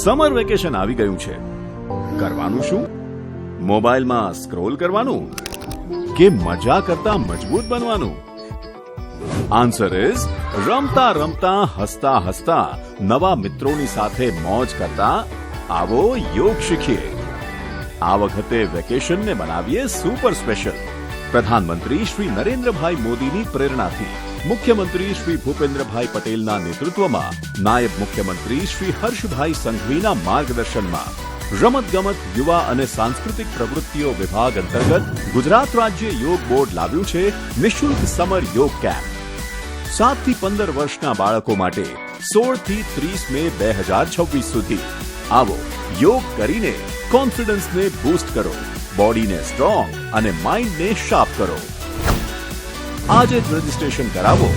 Summer vacation આવી ગયું છે. કરવાનું શું? મોબાઈલમાં સ્ક્રોલ કરવાનું કે મજા કરતા મજબૂત બનવાનું? આન્સર ઇઝ રમતા રમતા હસતા હસતા નવા મિત્રોની સાથે મોજ કરતા આવો યોગ શીખીએ. આ વખતે વેકેશનને બનાવીએ સુપર સ્પેશિયલ. પ્રધાનમંત્રી શ્રી નરેન્દ્રભાઈ મોદીની પ્રેરણાથી મુખ્યમંત્રી શ્રી ભૂપેન્દ્રભાઈ પટેલના નેતૃત્વમાં નાયબ મુખ્યમંત્રી શ્રી હર્ષભાઈ સંઘવીના માર્ગદર્શનમાં રમતગમત, યુવા અને સાંસ્કૃતિક પ્રવૃત્તિઓ વિભાગ અંતર્ગત ગુજરાત રાજ્ય યોગ બોર્ડ લાવ્યું છે નિઃશુલ્ક સમર યોગ કેમ્પ. 7 થી 15 વર્ષના બાળકો માટે 16 થી 30 મે 2026 સુધી. આવો યોગ કરીને કોન્ફિડન્સને બૂસ્ટ કરો, બોડીને સ્ટ્રોંગ અને માઇન્ડને શાર્પ કરો. આજે જ રજીસ્ટ્રેશન કરાવો